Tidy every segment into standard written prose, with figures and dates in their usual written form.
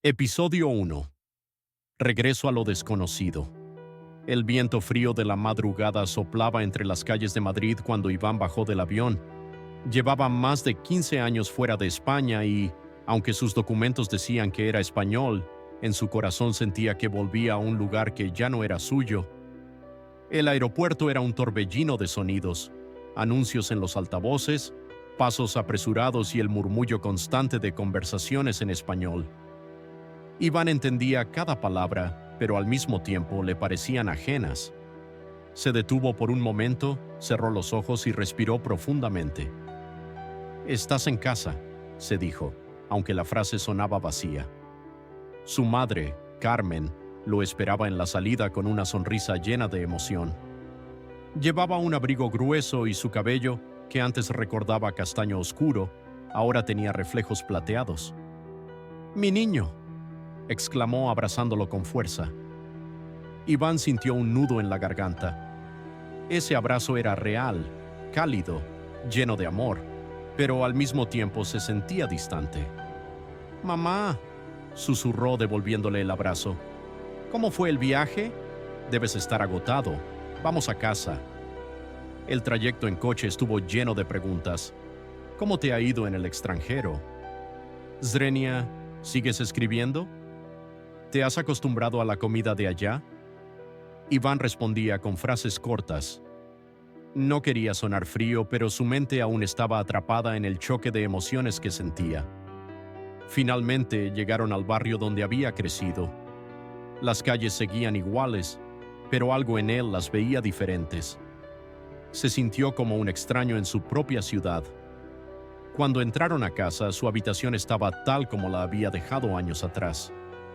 Episodio 1. Regreso a lo desconocido. El viento frío de la madrugada soplaba entre las calles de Madrid cuando Iván bajó del avión. Llevaba más de 15 años fuera de España y, aunque sus documentos decían que era español, en su corazón sentía que volvía a un lugar que ya no era suyo. El aeropuerto era un torbellino de sonidos, anuncios en los altavoces, pasos apresurados y el murmullo constante de conversaciones en español. Iván entendía cada palabra, pero al mismo tiempo le parecían ajenas. Se detuvo por un momento, cerró los ojos y respiró profundamente. «Estás en casa», se dijo, aunque la frase sonaba vacía. Su madre, Carmen, lo esperaba en la salida con una sonrisa llena de emoción. Llevaba un abrigo grueso y su cabello, que antes recordaba castaño oscuro, ahora tenía reflejos plateados. «Mi niño», exclamó abrazándolo con fuerza. Iván sintió un nudo en la garganta. Ese abrazo era real, cálido, lleno de amor, pero al mismo tiempo se sentía distante. «Mamá», susurró devolviéndole el abrazo. «¿Cómo fue el viaje? Debes estar agotado. Vamos a casa». El trayecto en coche estuvo lleno de preguntas. «¿Cómo te ha ido en el extranjero? Zrenia, ¿sigues escribiendo? ¿Te has acostumbrado a la comida de allá?» Iván respondía con frases cortas. No quería sonar frío, pero su mente aún estaba atrapada en el choque de emociones que sentía. Finalmente llegaron al barrio donde había crecido. Las calles seguían iguales, pero algo en él las veía diferentes. Se sintió como un extraño en su propia ciudad. Cuando entraron a casa, su habitación estaba tal como la había dejado años atrás.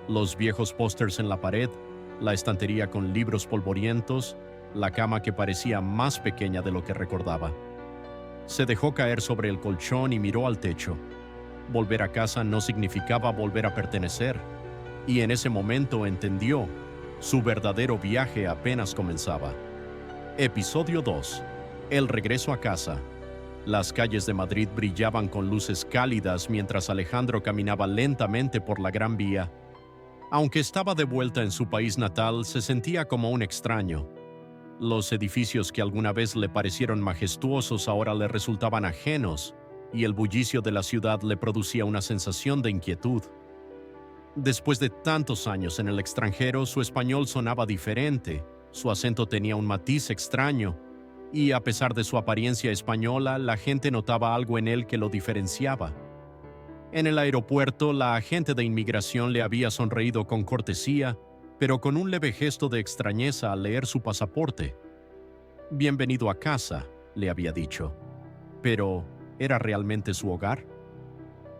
Los viejos pósters en la pared, la estantería con libros polvorientos, la cama que parecía más pequeña de lo que recordaba. Se dejó caer sobre el colchón y miró al techo. Volver a casa no significaba volver a pertenecer, y en ese momento entendió, su verdadero viaje apenas comenzaba. Episodio 2. El regreso a casa. Las calles de Madrid brillaban con luces cálidas mientras Alejandro caminaba lentamente por la Gran Vía. Aunque estaba de vuelta en su país natal, se sentía como un extraño. Los edificios que alguna vez le parecieron majestuosos ahora le resultaban ajenos, y el bullicio de la ciudad le producía una sensación de inquietud. Después de tantos años en el extranjero, su español sonaba diferente, su acento tenía un matiz extraño, y a pesar de su apariencia española, la gente notaba algo en él que lo diferenciaba. En el aeropuerto, la agente de inmigración le había sonreído con cortesía, pero con un leve gesto de extrañeza al leer su pasaporte. «Bienvenido a casa», le había dicho. Pero, ¿era realmente su hogar?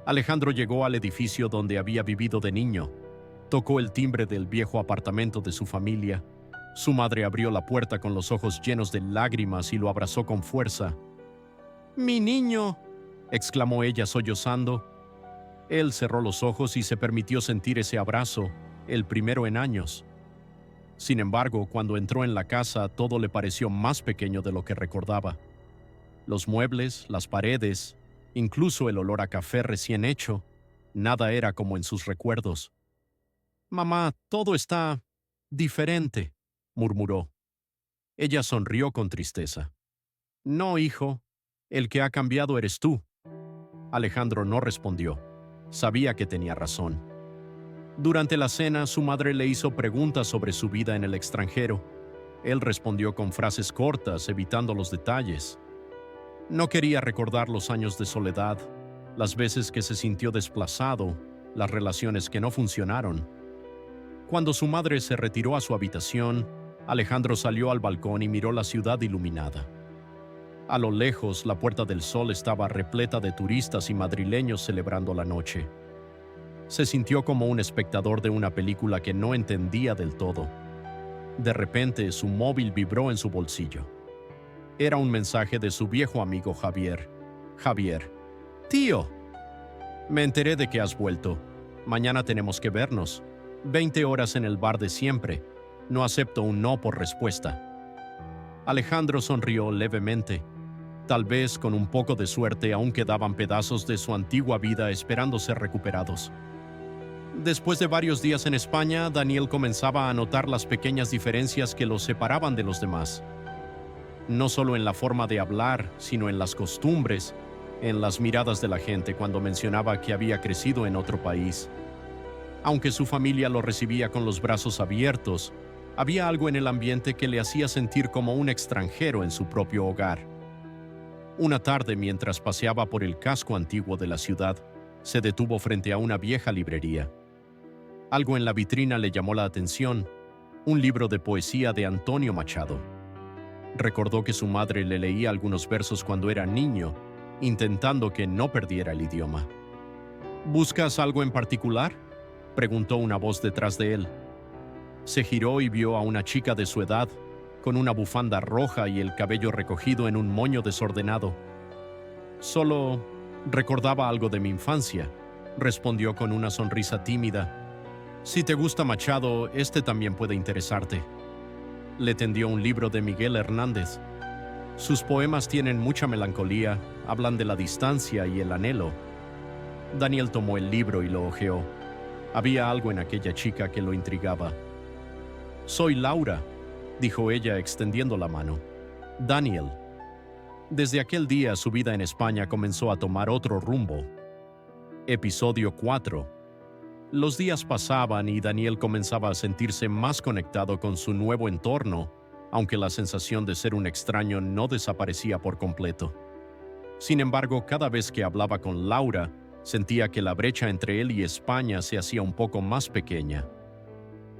Alejandro llegó al edificio donde había vivido de niño. Tocó el timbre del viejo apartamento de su familia. Su madre abrió la puerta con los ojos llenos de lágrimas y lo abrazó con fuerza. «¡Mi niño!», exclamó ella sollozando. Él cerró los ojos y se permitió sentir ese abrazo, el primero en años. Sin embargo, cuando entró en la casa, todo le pareció más pequeño de lo que recordaba. Los muebles, las paredes, incluso el olor a café recién hecho, nada era como en sus recuerdos. «Mamá, todo está diferente», murmuró. Ella sonrió con tristeza. «No, hijo, el que ha cambiado eres tú». Alejandro no respondió. Sabía que tenía razón. Durante la cena, su madre le hizo preguntas sobre su vida en el extranjero. Él respondió con frases cortas, evitando los detalles. No quería recordar los años de soledad, las veces que se sintió desplazado, las relaciones que no funcionaron. Cuando su madre se retiró a su habitación, Alejandro salió al balcón y miró la ciudad iluminada. A lo lejos, la Puerta del Sol estaba repleta de turistas y madrileños celebrando la noche. Se sintió como un espectador de una película que no entendía del todo. De repente, su móvil vibró en su bolsillo. Era un mensaje de su viejo amigo Javier. «Javier, tío, me enteré de que has vuelto. Mañana tenemos que vernos. 20 horas en el bar de siempre. No acepto un no por respuesta». Alejandro sonrió levemente. Tal vez, con un poco de suerte, aún quedaban pedazos de su antigua vida esperando ser recuperados. Después de varios días en España, Daniel comenzaba a notar las pequeñas diferencias que los separaban de los demás. No solo en la forma de hablar, sino en las costumbres, en las miradas de la gente cuando mencionaba que había crecido en otro país. Aunque su familia lo recibía con los brazos abiertos, había algo en el ambiente que le hacía sentir como un extranjero en su propio hogar. Una tarde, mientras paseaba por el casco antiguo de la ciudad, se detuvo frente a una vieja librería. Algo en la vitrina le llamó la atención: un libro de poesía de Antonio Machado. Recordó que su madre le leía algunos versos cuando era niño, intentando que no perdiera el idioma. ¿Buscas algo en particular?, preguntó una voz detrás de él. Se giró y vio a una chica de su edad, con una bufanda roja y el cabello recogido en un moño desordenado. Solo recordaba algo de mi infancia, respondió con una sonrisa tímida. Si te gusta Machado, este también puede interesarte. Le tendió un libro de Miguel Hernández. Sus poemas tienen mucha melancolía, hablan de la distancia y el anhelo. Daniel tomó el libro y lo hojeó. Había algo en aquella chica que lo intrigaba. «Soy Laura», dijo ella extendiendo la mano. «Daniel». Desde aquel día su vida en España comenzó a tomar otro rumbo. Episodio 4. Los días pasaban y Daniel comenzaba a sentirse más conectado con su nuevo entorno, aunque la sensación de ser un extraño no desaparecía por completo. Sin embargo, cada vez que hablaba con Laura, sentía que la brecha entre él y España se hacía un poco más pequeña.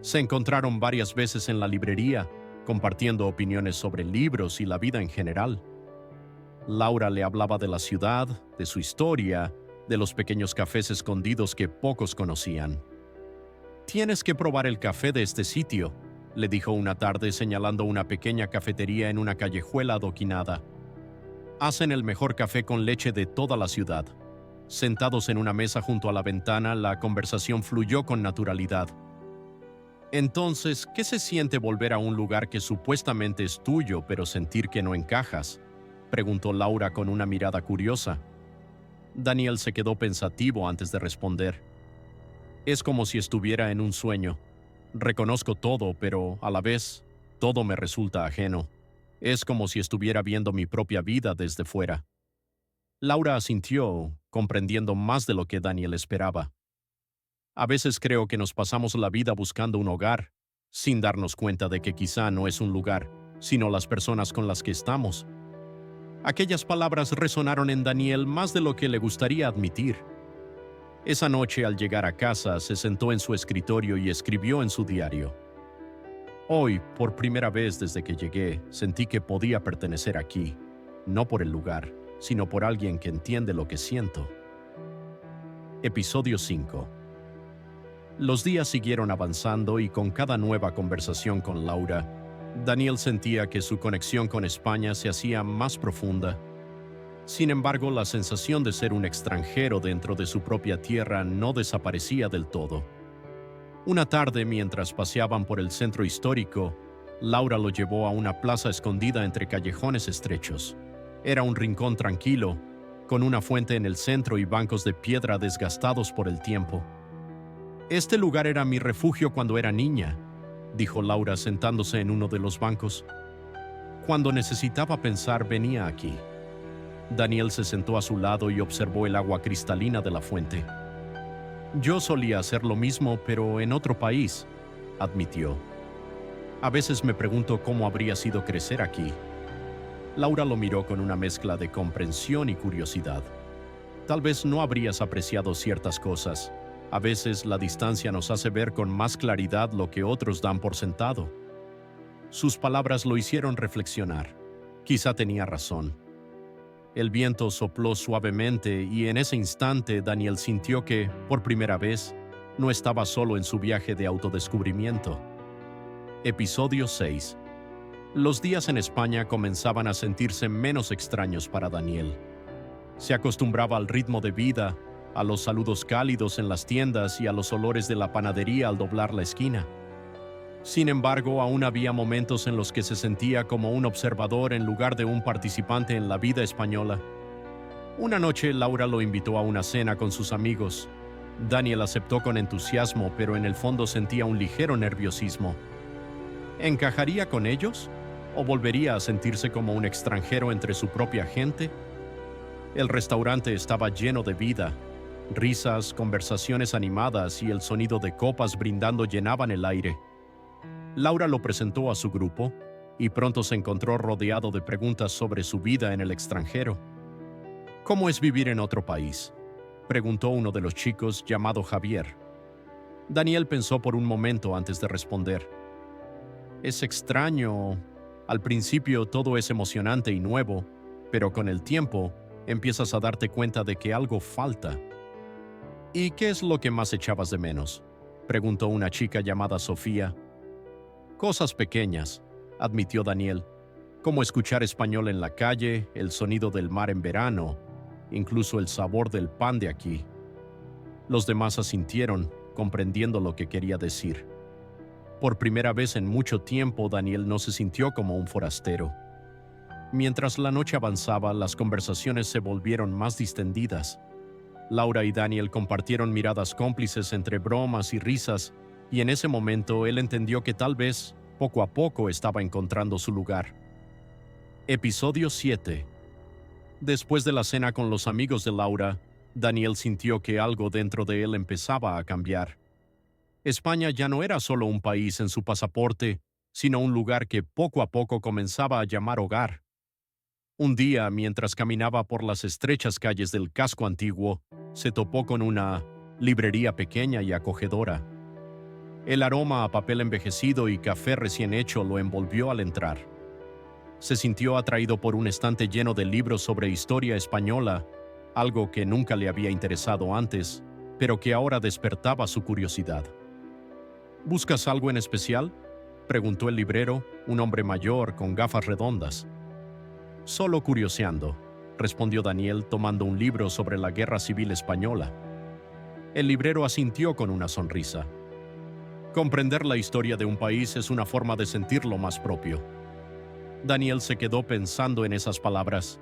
Se encontraron varias veces en la librería, compartiendo opiniones sobre libros y la vida en general. Laura le hablaba de la ciudad, de su historia, de los pequeños cafés escondidos que pocos conocían. «Tienes que probar el café de este sitio», le dijo una tarde señalando una pequeña cafetería en una callejuela adoquinada. «Hacen el mejor café con leche de toda la ciudad». Sentados en una mesa junto a la ventana, la conversación fluyó con naturalidad. «Entonces, ¿qué se siente volver a un lugar que supuestamente es tuyo, pero sentir que no encajas?», preguntó Laura con una mirada curiosa. Daniel se quedó pensativo antes de responder. «Es como si estuviera en un sueño. Reconozco todo, pero a la vez, todo me resulta ajeno. Es como si estuviera viendo mi propia vida desde fuera». Laura asintió, comprendiendo más de lo que Daniel esperaba. «A veces creo que nos pasamos la vida buscando un hogar, sin darnos cuenta de que quizá no es un lugar, sino las personas con las que estamos». Aquellas palabras resonaron en Daniel más de lo que le gustaría admitir. Esa noche, al llegar a casa, se sentó en su escritorio y escribió en su diario. «Hoy, por primera vez desde que llegué, sentí que podía pertenecer aquí, no por el lugar, sino por alguien que entiende lo que siento». Episodio 5. Los días siguieron avanzando y con cada nueva conversación con Laura, Daniel sentía que su conexión con España se hacía más profunda. Sin embargo, la sensación de ser un extranjero dentro de su propia tierra no desaparecía del todo. Una tarde, mientras paseaban por el centro histórico, Laura lo llevó a una plaza escondida entre callejones estrechos. Era un rincón tranquilo, con una fuente en el centro y bancos de piedra desgastados por el tiempo. «Este lugar era mi refugio cuando era niña», dijo Laura sentándose en uno de los bancos. «Cuando necesitaba pensar, venía aquí». Daniel se sentó a su lado y observó el agua cristalina de la fuente. «Yo solía hacer lo mismo, pero en otro país», admitió. «A veces me pregunto cómo habría sido crecer aquí». Laura lo miró con una mezcla de comprensión y curiosidad. «Tal vez no habrías apreciado ciertas cosas. A veces la distancia nos hace ver con más claridad lo que otros dan por sentado». Sus palabras lo hicieron reflexionar. Quizá tenía razón. El viento sopló suavemente y en ese instante Daniel sintió que, por primera vez, no estaba solo en su viaje de autodescubrimiento. Episodio 6. Los días en España comenzaban a sentirse menos extraños para Daniel. Se acostumbraba al ritmo de vida, a los saludos cálidos en las tiendas y a los olores de la panadería al doblar la esquina. Sin embargo, aún había momentos en los que se sentía como un observador en lugar de un participante en la vida española. Una noche, Laura lo invitó a una cena con sus amigos. Daniel aceptó con entusiasmo, pero en el fondo sentía un ligero nerviosismo. ¿Encajaría con ellos? ¿O volvería a sentirse como un extranjero entre su propia gente? El restaurante estaba lleno de vida. Risas, conversaciones animadas y el sonido de copas brindando llenaban el aire. Laura lo presentó a su grupo y pronto se encontró rodeado de preguntas sobre su vida en el extranjero. ¿Cómo es vivir en otro país?, preguntó uno de los chicos llamado Javier. Daniel pensó por un momento antes de responder. Es extraño. Al principio todo es emocionante y nuevo, pero con el tiempo empiezas a darte cuenta de que algo falta. ¿Y qué es lo que más echabas de menos?, preguntó una chica llamada Sofía. Cosas pequeñas, admitió Daniel, como escuchar español en la calle, el sonido del mar en verano, incluso el sabor del pan de aquí. Los demás asintieron, comprendiendo lo que quería decir. Por primera vez en mucho tiempo, Daniel no se sintió como un forastero. Mientras la noche avanzaba, las conversaciones se volvieron más distendidas. Laura y Daniel compartieron miradas cómplices entre bromas y risas, y en ese momento él entendió que tal vez, poco a poco, estaba encontrando su lugar. Episodio 7. Después de la cena con los amigos de Laura, Daniel sintió que algo dentro de él empezaba a cambiar. España ya no era solo un país en su pasaporte, sino un lugar que poco a poco comenzaba a llamar hogar. Un día, mientras caminaba por las estrechas calles del casco antiguo, se topó con una librería pequeña y acogedora. El aroma a papel envejecido y café recién hecho lo envolvió al entrar. Se sintió atraído por un estante lleno de libros sobre historia española, algo que nunca le había interesado antes, pero que ahora despertaba su curiosidad. ¿Buscas algo en especial?, preguntó el librero, un hombre mayor con gafas redondas. Solo curioseando, respondió Daniel tomando un libro sobre la Guerra Civil Española. El librero asintió con una sonrisa. Comprender la historia de un país es una forma de sentirlo más propio. Daniel se quedó pensando en esas palabras.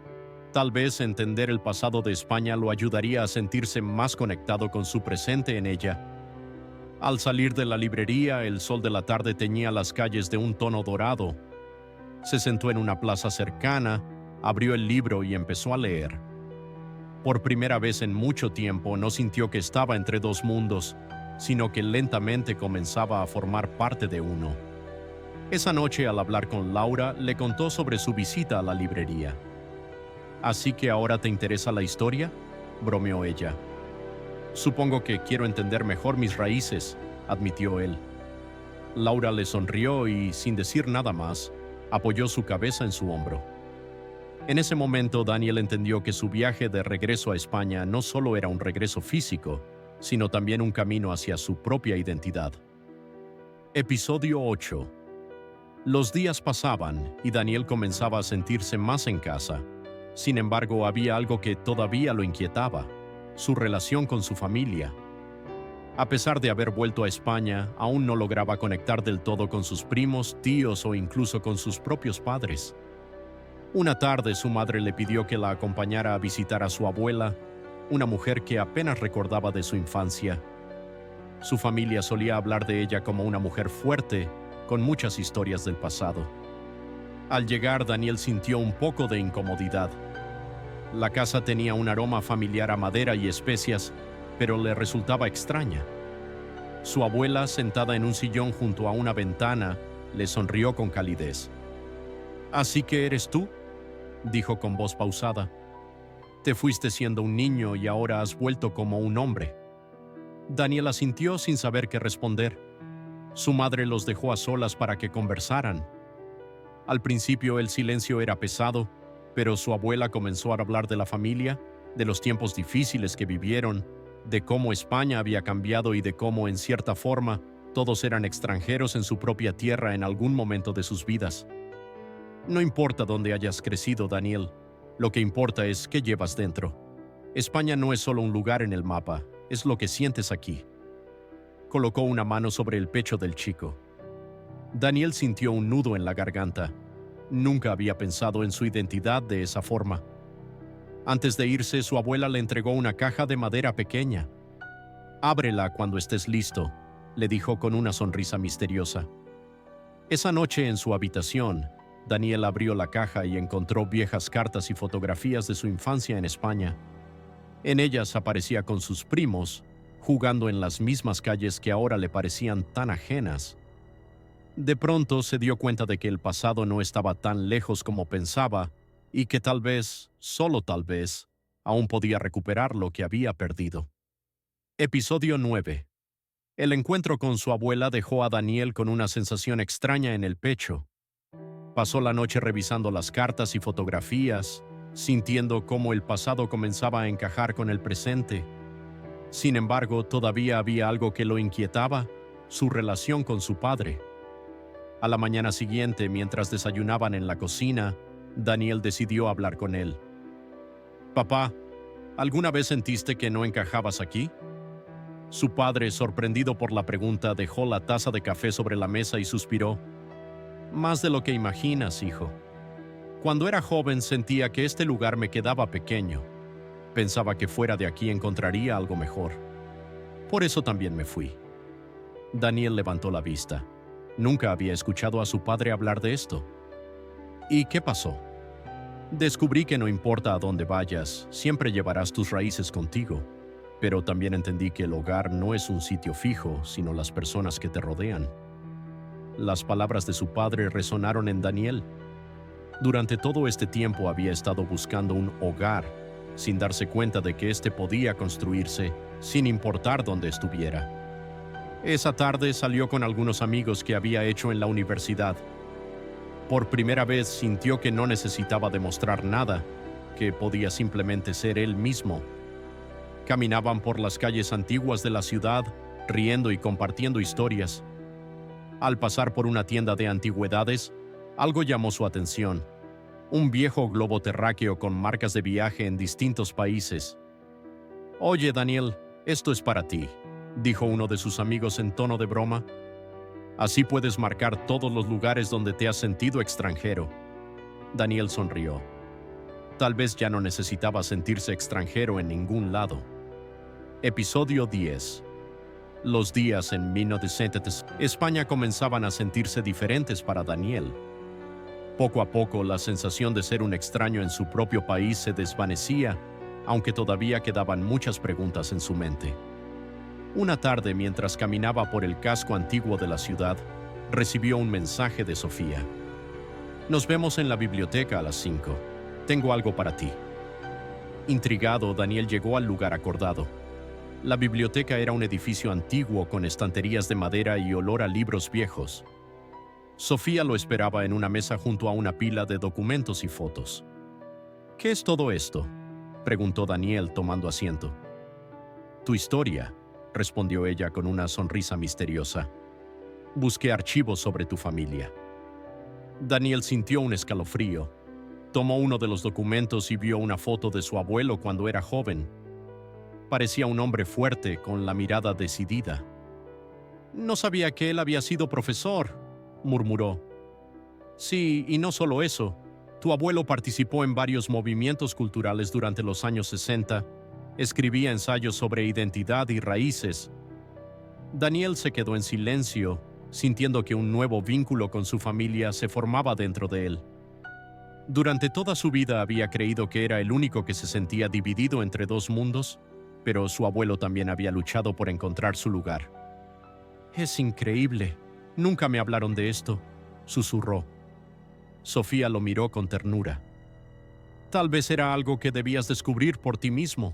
Tal vez entender el pasado de España lo ayudaría a sentirse más conectado con su presente en ella. Al salir de la librería, el sol de la tarde teñía las calles de un tono dorado. Se sentó en una plaza cercana, abrió el libro y empezó a leer. Por primera vez en mucho tiempo no sintió que estaba entre dos mundos, sino que lentamente comenzaba a formar parte de uno. Esa noche, al hablar con Laura, le contó sobre su visita a la librería. ¿Así que ahora te interesa la historia?, bromeó ella. Supongo que quiero entender mejor mis raíces, admitió él. Laura le sonrió y, sin decir nada más, apoyó su cabeza en su hombro. En ese momento, Daniel entendió que su viaje de regreso a España no solo era un regreso físico, sino también un camino hacia su propia identidad. Episodio 8. Los días pasaban y Daniel comenzaba a sentirse más en casa. Sin embargo, había algo que todavía lo inquietaba: su relación con su familia. A pesar de haber vuelto a España, aún no lograba conectar del todo con sus primos, tíos o incluso con sus propios padres. Una tarde su madre le pidió que la acompañara a visitar a su abuela, una mujer que apenas recordaba de su infancia. Su familia solía hablar de ella como una mujer fuerte, con muchas historias del pasado. Al llegar, Daniel sintió un poco de incomodidad. La casa tenía un aroma familiar a madera y especias, pero le resultaba extraña. Su abuela, sentada en un sillón junto a una ventana, le sonrió con calidez. «¿Así que eres tú?», dijo con voz pausada. «Te fuiste siendo un niño y ahora has vuelto como un hombre». Daniel asintió sin saber qué responder. Su madre los dejó a solas para que conversaran. Al principio el silencio era pesado, pero su abuela comenzó a hablar de la familia, de los tiempos difíciles que vivieron, de cómo España había cambiado y de cómo, en cierta forma, todos eran extranjeros en su propia tierra en algún momento de sus vidas. «No importa dónde hayas crecido, Daniel. Lo que importa es qué llevas dentro. España no es solo un lugar en el mapa, es lo que sientes aquí». Colocó una mano sobre el pecho del chico. Daniel sintió un nudo en la garganta. Nunca había pensado en su identidad de esa forma. Antes de irse, su abuela le entregó una caja de madera pequeña. Ábrela cuando estés listo, le dijo con una sonrisa misteriosa. Esa noche en su habitación, Daniel abrió la caja y encontró viejas cartas y fotografías de su infancia en España. En ellas aparecía con sus primos, jugando en las mismas calles que ahora le parecían tan ajenas. De pronto se dio cuenta de que el pasado no estaba tan lejos como pensaba y que tal vez, solo tal vez, aún podía recuperar lo que había perdido. Episodio 9. El encuentro con su abuela dejó a Daniel con una sensación extraña en el pecho. Pasó la noche revisando las cartas y fotografías, sintiendo cómo el pasado comenzaba a encajar con el presente. Sin embargo, todavía había algo que lo inquietaba, su relación con su padre. A la mañana siguiente, mientras desayunaban en la cocina, Daniel decidió hablar con él. «Papá, ¿alguna vez sentiste que no encajabas aquí?» Su padre, sorprendido por la pregunta, dejó la taza de café sobre la mesa y suspiró. «Más de lo que imaginas, hijo. Cuando era joven sentía que este lugar me quedaba pequeño. Pensaba que fuera de aquí encontraría algo mejor. Por eso también me fui». Daniel levantó la vista. Nunca había escuchado a su padre hablar de esto. ¿Y qué pasó? Descubrí que no importa a dónde vayas, siempre llevarás tus raíces contigo. Pero también entendí que el hogar no es un sitio fijo, sino las personas que te rodean. Las palabras de su padre resonaron en Daniel. Durante todo este tiempo había estado buscando un hogar, sin darse cuenta de que éste podía construirse, sin importar dónde estuviera. Esa tarde salió con algunos amigos que había hecho en la universidad. Por primera vez sintió que no necesitaba demostrar nada, que podía simplemente ser él mismo. Caminaban por las calles antiguas de la ciudad, riendo y compartiendo historias. Al pasar por una tienda de antigüedades, algo llamó su atención. Un viejo globo terráqueo con marcas de viaje en distintos países. «Oye, Daniel, esto es para ti», dijo uno de sus amigos en tono de broma. «Así puedes marcar todos los lugares donde te has sentido extranjero». Daniel sonrió. Tal vez ya no necesitaba sentirse extranjero en ningún lado. Episodio 10. Los días en 1900 España comenzaban a sentirse diferentes para Daniel. Poco a poco la sensación de ser un extraño en su propio país se desvanecía, aunque todavía quedaban muchas preguntas en su mente. Una tarde, mientras caminaba por el casco antiguo de la ciudad, recibió un mensaje de Sofía. «Nos vemos en la biblioteca a las 5. Tengo algo para ti». Intrigado, Daniel llegó al lugar acordado. La biblioteca era un edificio antiguo con estanterías de madera y olor a libros viejos. Sofía lo esperaba en una mesa junto a una pila de documentos y fotos. «¿Qué es todo esto?», preguntó Daniel tomando asiento. «Tu historia», respondió ella con una sonrisa misteriosa. «Busqué archivos sobre tu familia». Daniel sintió un escalofrío. Tomó uno de los documentos y vio una foto de su abuelo cuando era joven. Parecía un hombre fuerte, con la mirada decidida. «No sabía que él había sido profesor», murmuró. «Sí, y no solo eso. Tu abuelo participó en varios movimientos culturales durante los años 60. Escribía ensayos sobre identidad y raíces». Daniel se quedó en silencio, sintiendo que un nuevo vínculo con su familia se formaba dentro de él. Durante toda su vida había creído que era el único que se sentía dividido entre dos mundos, pero su abuelo también había luchado por encontrar su lugar. «Es increíble. Nunca me hablaron de esto», susurró. Sofía lo miró con ternura. «Tal vez era algo que debías descubrir por ti mismo».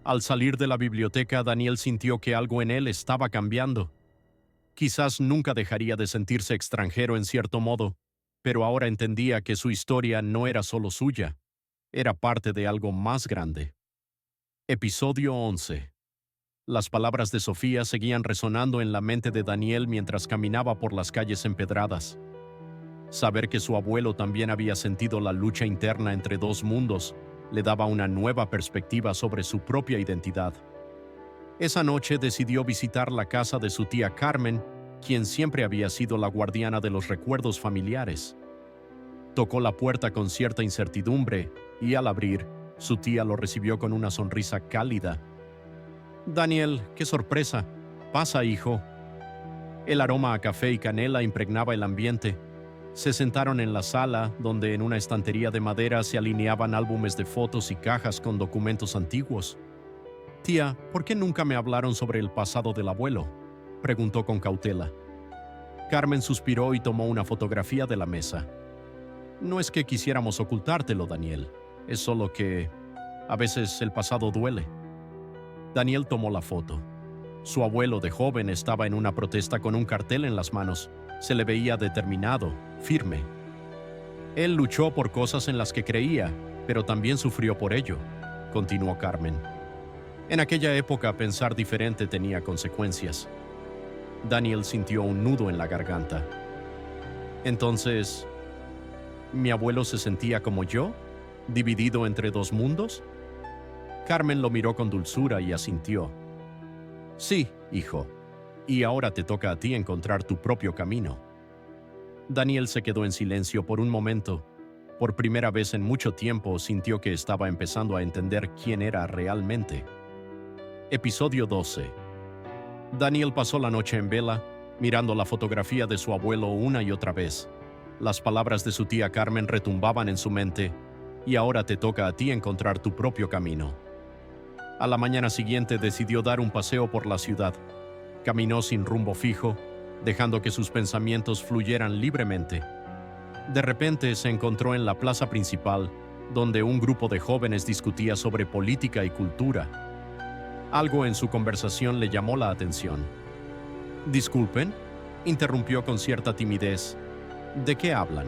Al salir de la biblioteca, Daniel sintió que algo en él estaba cambiando. Quizás nunca dejaría de sentirse extranjero en cierto modo, pero ahora entendía que su historia no era solo suya, era parte de algo más grande. Episodio 11. Las palabras de Sofía seguían resonando en la mente de Daniel mientras caminaba por las calles empedradas. Saber que su abuelo también había sentido la lucha interna entre dos mundos le daba una nueva perspectiva sobre su propia identidad. Esa noche decidió visitar la casa de su tía Carmen, quien siempre había sido la guardiana de los recuerdos familiares. Tocó la puerta con cierta incertidumbre y al abrir, su tía lo recibió con una sonrisa cálida. Daniel, qué sorpresa. Pasa, hijo. El aroma a café y canela impregnaba el ambiente. Se sentaron en la sala, donde en una estantería de madera se alineaban álbumes de fotos y cajas con documentos antiguos. Tía, ¿por qué nunca me hablaron sobre el pasado del abuelo?, preguntó con cautela. Carmen suspiró y tomó una fotografía de la mesa. No es que quisiéramos ocultártelo, Daniel. Es solo que a veces el pasado duele. Daniel tomó la foto. Su abuelo de joven estaba en una protesta con un cartel en las manos. Se le veía determinado, firme. Él luchó por cosas en las que creía, pero también sufrió por ello, continuó Carmen. En aquella época pensar diferente tenía consecuencias. Daniel sintió un nudo en la garganta. Entonces, ¿mi abuelo se sentía como yo, dividido entre dos mundos? Carmen lo miró con dulzura y asintió. Sí, hijo, y ahora te toca a ti encontrar tu propio camino. Daniel se quedó en silencio por un momento. Por primera vez en mucho tiempo sintió que estaba empezando a entender quién era realmente. Episodio 12. Daniel pasó la noche en vela, mirando la fotografía de su abuelo una y otra vez. Las palabras de su tía Carmen retumbaban en su mente, y ahora te toca a ti encontrar tu propio camino. A la mañana siguiente decidió dar un paseo por la ciudad. Caminó sin rumbo fijo, dejando que sus pensamientos fluyeran libremente. De repente se encontró en la plaza principal, donde un grupo de jóvenes discutía sobre política y cultura. Algo en su conversación le llamó la atención. «Disculpen», interrumpió con cierta timidez. «¿De qué hablan?».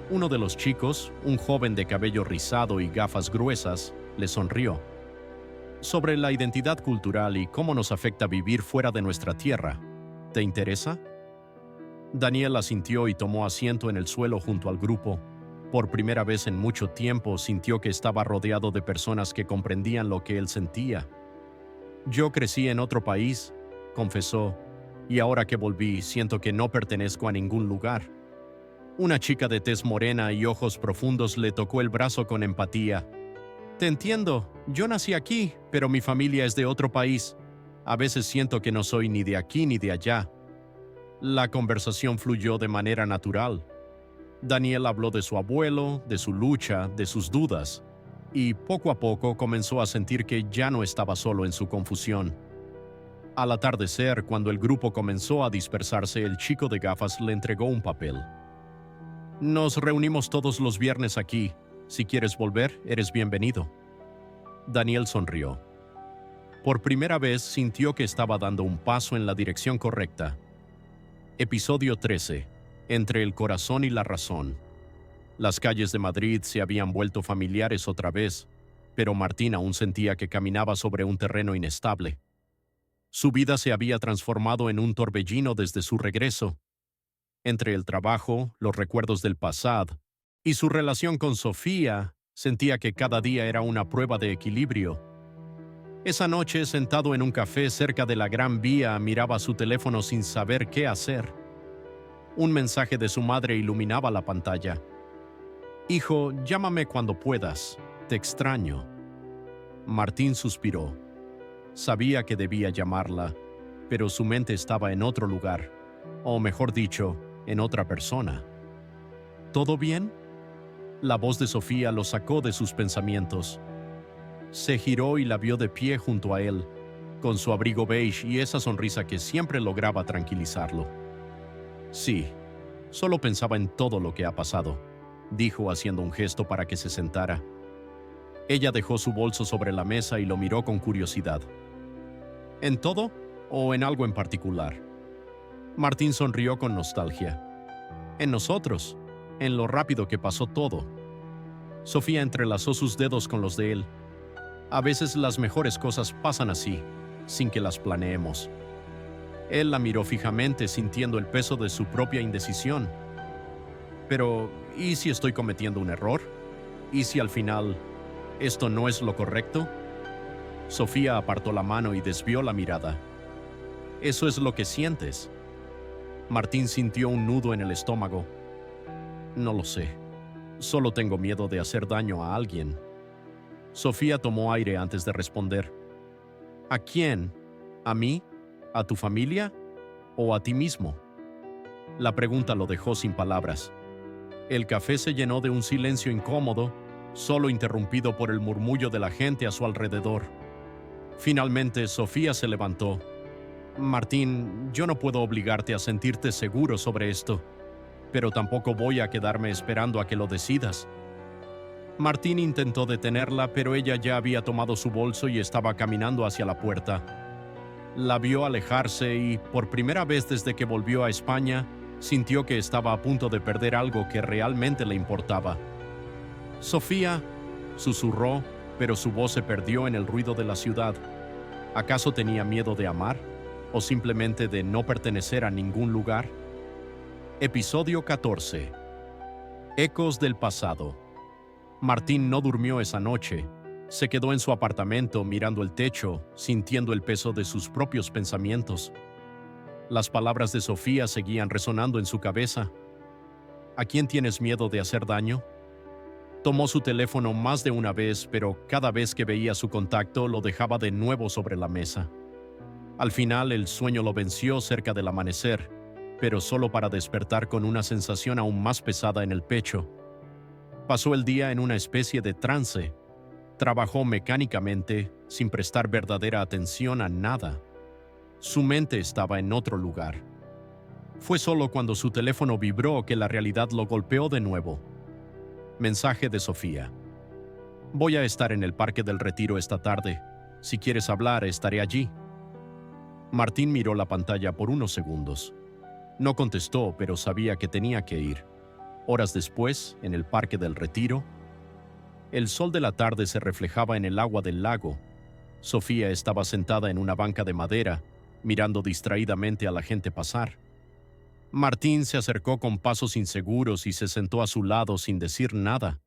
Uno de los chicos, un joven de cabello rizado y gafas gruesas, le sonrió. «Sobre la identidad cultural y cómo nos afecta vivir fuera de nuestra tierra. ¿Te interesa?». Daniel asintió y tomó asiento en el suelo junto al grupo. Por primera vez en mucho tiempo sintió que estaba rodeado de personas que comprendían lo que él sentía. «Yo crecí en otro país», confesó, «y ahora que volví siento que no pertenezco a ningún lugar». Una chica de tez morena y ojos profundos le tocó el brazo con empatía. «Te entiendo, yo nací aquí, pero mi familia es de otro país. A veces siento que no soy ni de aquí ni de allá». La conversación fluyó de manera natural. Daniel habló de su abuelo, de su lucha, de sus dudas, y poco a poco comenzó a sentir que ya no estaba solo en su confusión. Al atardecer, cuando el grupo comenzó a dispersarse, el chico de gafas le entregó un papel. «Nos reunimos todos los viernes aquí. Si quieres volver, eres bienvenido». Daniel sonrió. Por primera vez sintió que estaba dando un paso en la dirección correcta. Episodio 13. Entre el corazón y la razón. Las calles de Madrid se habían vuelto familiares otra vez, pero Martín aún sentía que caminaba sobre un terreno inestable. Su vida se había transformado en un torbellino desde su regreso. Entre el trabajo, los recuerdos del pasado y su relación con Sofía, sentía que cada día era una prueba de equilibrio. Esa noche, sentado en un café cerca de la Gran Vía, miraba su teléfono sin saber qué hacer. Un mensaje de su madre iluminaba la pantalla. «Hijo, llámame cuando puedas. Te extraño». Martín suspiró. Sabía que debía llamarla, pero su mente estaba en otro lugar, o mejor dicho, en otra persona. «¿Todo bien?». La voz de Sofía lo sacó de sus pensamientos. Se giró y la vio de pie junto a él, con su abrigo beige y esa sonrisa que siempre lograba tranquilizarlo. «Sí, solo pensaba en todo lo que ha pasado», dijo haciendo un gesto para que se sentara. Ella dejó su bolso sobre la mesa y lo miró con curiosidad. «¿En todo o en algo en particular?». Martín sonrió con nostalgia. «En nosotros, en lo rápido que pasó todo». Sofía entrelazó sus dedos con los de él. «A veces las mejores cosas pasan así, sin que las planeemos». Él la miró fijamente, sintiendo el peso de su propia indecisión. «Pero, ¿y si estoy cometiendo un error? ¿Y si al final esto no es lo correcto?». Sofía apartó la mano y desvió la mirada. «¿Eso es lo que sientes?». Martín sintió un nudo en el estómago. «No lo sé. Solo tengo miedo de hacer daño a alguien». Sofía tomó aire antes de responder. ¿A quién? ¿A mí? ¿A tu familia? ¿O a ti mismo? La pregunta lo dejó sin palabras. El café se llenó de un silencio incómodo, solo interrumpido por el murmullo de la gente a su alrededor. Finalmente, Sofía se levantó. Martín, yo no puedo obligarte a sentirte seguro sobre esto, pero tampoco voy a quedarme esperando a que lo decidas. Martín intentó detenerla, pero ella ya había tomado su bolso y estaba caminando hacia la puerta. La vio alejarse y, por primera vez desde que volvió a España, sintió que estaba a punto de perder algo que realmente le importaba. Sofía, susurró, pero su voz se perdió en el ruido de la ciudad. ¿Acaso tenía miedo de amar? ¿O simplemente de no pertenecer a ningún lugar? Episodio 14. Ecos del pasado. Martín no durmió esa noche. Se quedó en su apartamento mirando el techo, sintiendo el peso de sus propios pensamientos. Las palabras de Sofía seguían resonando en su cabeza. ¿A quién tienes miedo de hacer daño? Tomó su teléfono más de una vez, pero cada vez que veía su contacto lo dejaba de nuevo sobre la mesa. Al final el sueño lo venció cerca del amanecer, pero solo para despertar con una sensación aún más pesada en el pecho. Pasó el día en una especie de trance. Trabajó mecánicamente, sin prestar verdadera atención a nada. Su mente estaba en otro lugar. Fue solo cuando su teléfono vibró que la realidad lo golpeó de nuevo. Mensaje de Sofía. Voy a estar en el Parque del Retiro esta tarde. Si quieres hablar, estaré allí. Martín miró la pantalla por unos segundos. No contestó, pero sabía que tenía que ir. Horas después, en el Parque del Retiro, el sol de la tarde se reflejaba en el agua del lago. Sofía estaba sentada en una banca de madera, mirando distraídamente a la gente pasar. Martín se acercó con pasos inseguros y se sentó a su lado sin decir nada.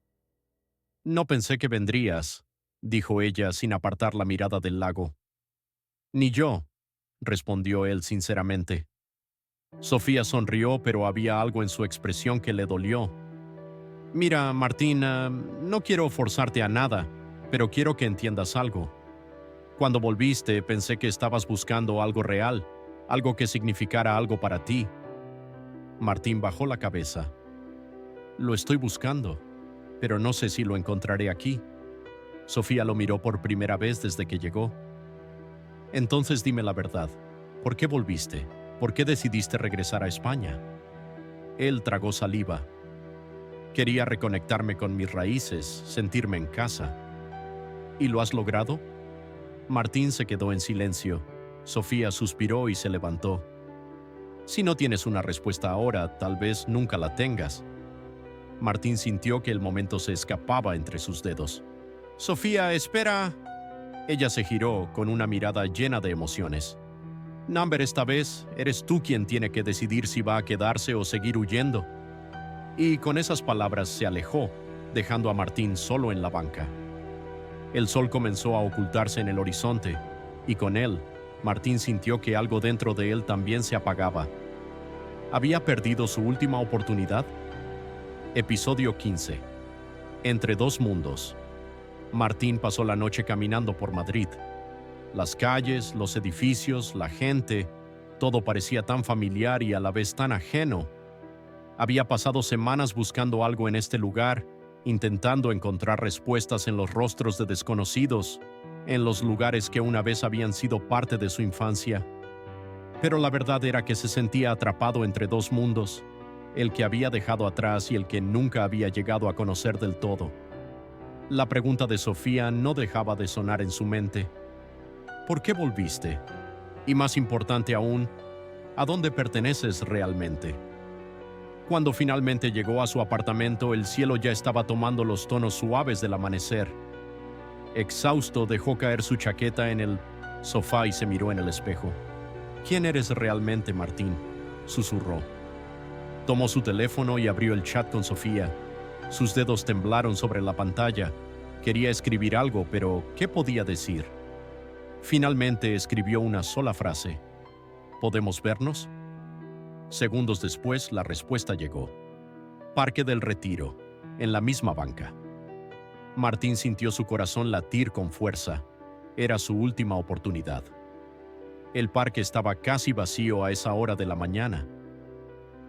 No pensé que vendrías, dijo ella sin apartar la mirada del lago. Ni yo, respondió él sinceramente. Sofía sonrió, pero había algo en su expresión que le dolió. Mira, Martín, no quiero forzarte a nada, pero quiero que entiendas algo. Cuando volviste, pensé que estabas buscando algo real, algo que significara algo para ti. Martín bajó la cabeza. Lo estoy buscando, pero no sé si lo encontraré aquí. Sofía lo miró por primera vez desde que llegó. Entonces dime la verdad. ¿Por qué volviste? ¿Por qué decidiste regresar a España? Él tragó saliva. Quería reconectarme con mis raíces, sentirme en casa. ¿Y lo has logrado? Martín se quedó en silencio. Sofía suspiró y se levantó. Si no tienes una respuesta ahora, tal vez nunca la tengas. Martín sintió que el momento se escapaba entre sus dedos. Sofía, espera. Ella se giró con una mirada llena de emociones. Number, esta vez eres tú quien tiene que decidir si va a quedarse o seguir huyendo. Y con esas palabras se alejó, dejando a Martín solo en la banca. El sol comenzó a ocultarse en el horizonte, y con él, Martín sintió que algo dentro de él también se apagaba. ¿Había perdido su última oportunidad? Episodio 15. Entre dos mundos. Martín pasó la noche caminando por Madrid. Las calles, los edificios, la gente, todo parecía tan familiar y a la vez tan ajeno. Había pasado semanas buscando algo en este lugar, intentando encontrar respuestas en los rostros de desconocidos, en los lugares que una vez habían sido parte de su infancia. Pero la verdad era que se sentía atrapado entre dos mundos, el que había dejado atrás y el que nunca había llegado a conocer del todo. La pregunta de Sofía no dejaba de sonar en su mente. ¿Por qué volviste? Y más importante aún, ¿a dónde perteneces realmente? Cuando finalmente llegó a su apartamento, el cielo ya estaba tomando los tonos suaves del amanecer. Exhausto, dejó caer su chaqueta en el sofá y se miró en el espejo. ¿Quién eres realmente, Martín?, susurró. Tomó su teléfono y abrió el chat con Sofía. Sus dedos temblaron sobre la pantalla. Quería escribir algo, pero ¿qué podía decir? Finalmente escribió una sola frase. ¿Podemos vernos? Segundos después, la respuesta llegó. Parque del Retiro, en la misma banca. Martín sintió su corazón latir con fuerza. Era su última oportunidad. El parque estaba casi vacío a esa hora de la mañana.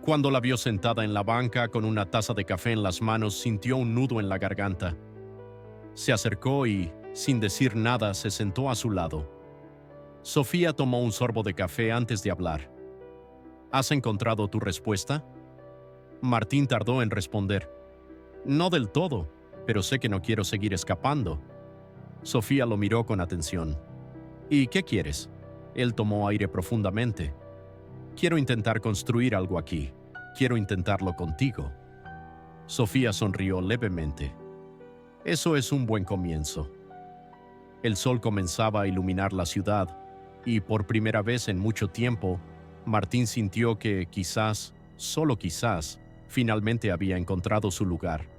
Cuando la vio sentada en la banca con una taza de café en las manos, sintió un nudo en la garganta. Se acercó y, sin decir nada, se sentó a su lado. Sofía tomó un sorbo de café antes de hablar. ¿Has encontrado tu respuesta? Martín tardó en responder. No del todo, pero sé que no quiero seguir escapando. Sofía lo miró con atención. ¿Y qué quieres? Él tomó aire profundamente. Quiero intentar construir algo aquí. Quiero intentarlo contigo. Sofía sonrió levemente. Eso es un buen comienzo. El sol comenzaba a iluminar la ciudad, y por primera vez en mucho tiempo, Martín sintió que quizás, solo quizás, finalmente había encontrado su lugar.